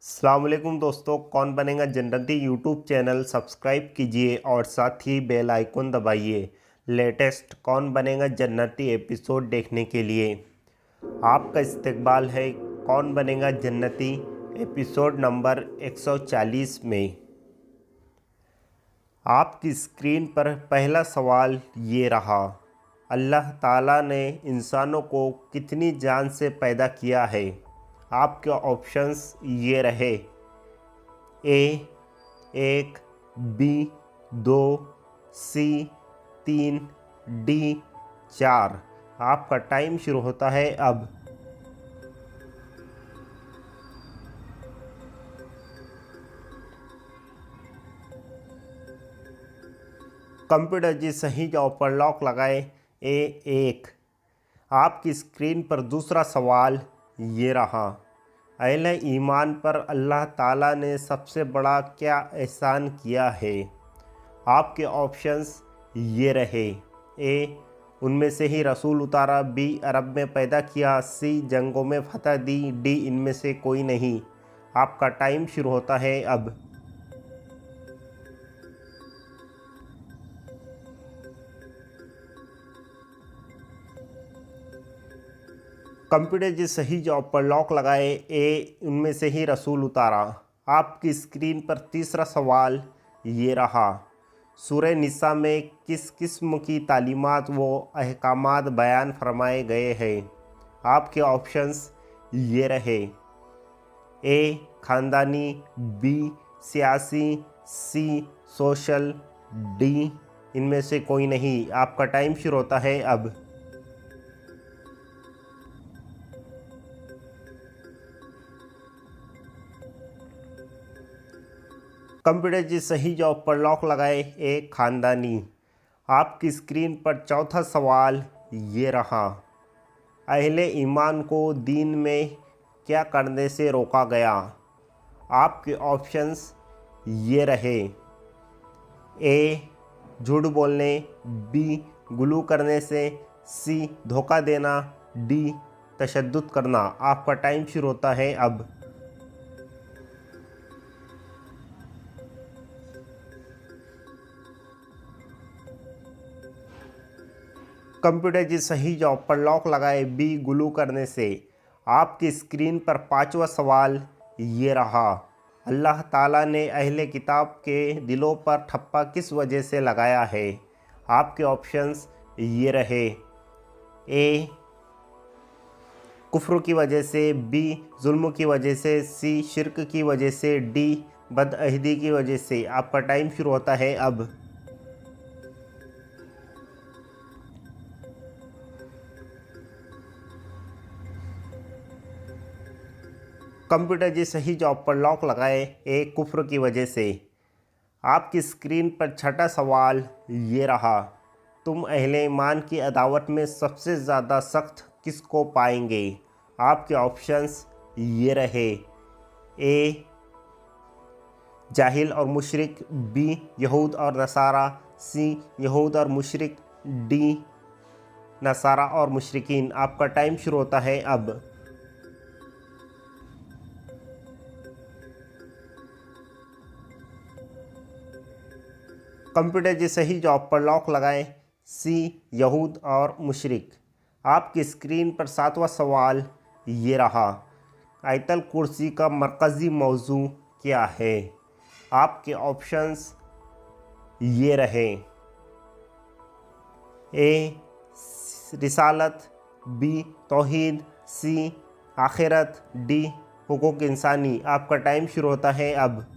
अस्सलाम वालेकुम दोस्तों, कौन बनेगा जन्नती यूट्यूब चैनल सब्सक्राइब कीजिए और साथ ही बेल आइकन दबाइए लेटेस्ट कौन बनेगा जन्नती एपिसोड देखने के लिए। आपका इस्तकबाल है कौन बनेगा जन्नती एपिसोड नंबर 140 में। आपकी स्क्रीन पर पहला सवाल ये रहा, अल्लाह ताला ने इंसानों को कितनी जान से पैदा किया है। आपके ऑप्शंस ये रहे, ए 1, बी 2, सी 3, डी 4। आपका टाइम शुरू होता है अब। कंप्यूटर जी सही जवाब पर लॉक लगाए ए 1। आपकी स्क्रीन पर दूसरा सवाल ये रहा, अहले ईमान पर अल्लाह ताला ने सबसे बड़ा क्या एहसान किया है। आपके ऑप्शंस ये रहे, ए उनमें से ही रसूल उतारा, बी अरब में पैदा किया, सी जंगों में फतह दी, डी इनमें से कोई नहीं। आपका टाइम शुरू होता है अब। कंप्यूटर जी सही जवाब पर लॉक लगाए ए उनमें से ही रसूल उतारा। आपकी स्क्रीन पर तीसरा सवाल ये रहा, सूरह निसा में किस किस्म की तालीमात व अहकामात बयान फरमाए गए हैं। आपके ऑप्शंस ये रहे, ए ख़ानदानी, बी सियासी, सी सोशल, डी इनमें से कोई नहीं। आपका टाइम शुरू होता है अब। कंप्यूटर जी सही जवाब पर लॉक लगाए ए ख़ानदानी। आपकी स्क्रीन पर चौथा सवाल ये रहा, अहले ईमान को दीन में क्या करने से रोका गया। आपके ऑप्शंस ये रहे, ए झूठ बोलने, बी गुलू करने से, सी धोखा देना, डी तशद्दुद करना। आपका टाइम शुरू होता है अब। कंप्यूटर जी सही जवाब पर लॉक लगाए बी गुलू करने से। आपकी स्क्रीन पर पांचवा सवाल ये रहा, अल्लाह ताला ने अहले किताब के दिलों पर ठप्पा किस वजह से लगाया है। आपके ऑप्शंस ये रहे, ए कुफ्र की वजह से, बी जुल्म की वजह से, सी शिरक की वजह से, डी बदअहदी की वजह से। आपका टाइम शुरू होता है अब। कंप्यूटर जी सही जवाब पर लॉक लगाए ए कुफ्र की वजह से। आपकी स्क्रीन पर छठा सवाल ये रहा, तुम अहले ईमान की अदावत में सबसे ज़्यादा सख्त किसको पाएंगे। आपके ऑप्शंस ये रहे, ए जाहिल और मुशरिक, बी यहूद और नसारा, सी यहूद और मुशरिक, डी नसारा और मुशरिकीन। आपका टाइम शुरू होता है अब। कंप्यूटर जी सही जवाब पर लॉक लगाएं सी यहूद और मुशरिक। आपकी स्क्रीन पर सातवां सवाल ये रहा, आयतल कुर्सी का मरकज़ी मौजू क्या है। आपके ऑप्शंस ये रहे, ए रिसालत, बी तौहीद, सी आखिरत, डी हुकूक इंसानी। आपका टाइम शुरू होता है अब।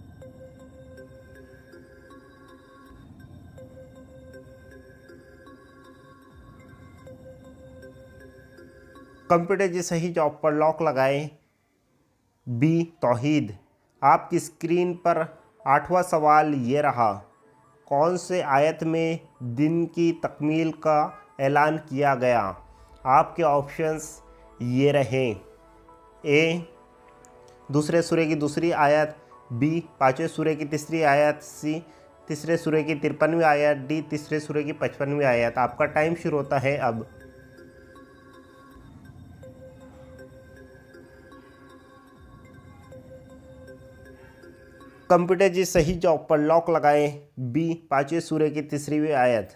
कंप्यूटर जी सही जवाब पर लॉक लगाएं बी तौहीद। आपकी स्क्रीन पर आठवां सवाल ये रहा, कौन से आयत में दिन की तकमील का ऐलान किया गया। आपके ऑप्शंस ये रहे, ए दूसरे सूरे की दूसरी आयत, बी पाँचवें सूरे की तीसरी आयत, सी तीसरे सूरे की 53वीं आयत, डी तीसरे सूरे की 55वीं आयत। आपका टाइम शुरू होता है अब। कंप्यूटर जी सही जवाब पर लॉक लगाएं। बी, पांचवें सूरह की 3वीं आयत।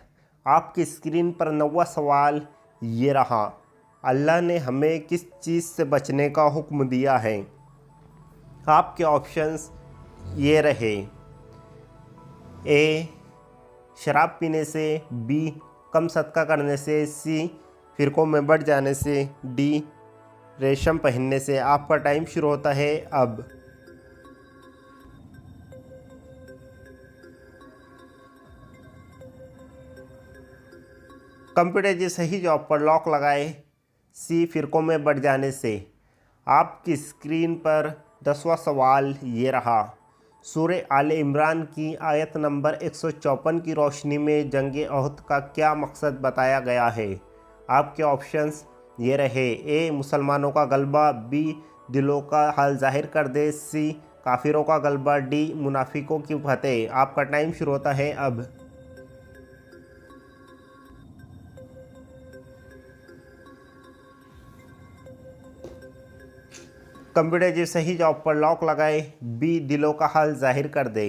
आपकी स्क्रीन पर 9वां सवाल ये रहा, अल्लाह ने हमें किस चीज़ से बचने का हुक्म दिया है? आपके ऑप्शंस ये रहे, ए, शराब पीने से, बी, कम सदका करने से, सी, फिरकों में बढ़ जाने से, डी, रेशम पहनने से। आपका टाइम शुरू होता है अब। कंप्यूटर जी सही जवाब पर लॉक लगाए। सी, फिरकों में बढ़ जाने से। आपकी स्क्रीन पर 10वां सवाल ये रहा, सूरह आले इमरान की आयत नंबर 154 की रोशनी में जंग ओहद का क्या मकसद बताया गया है? आपके ऑप्शंस ये रहे, ए, मुसलमानों का गलबा, बी, दिलों का हाल जाहिर कर दे, सी, काफिरों का गलबा, डी, मुनाफिकों की फतेह। आपका टाइम शुरू होता है अब। कंप्यूटर जी सही जवाब पर लॉक लगाए। बी, दिलों का हाल जाहिर कर दे।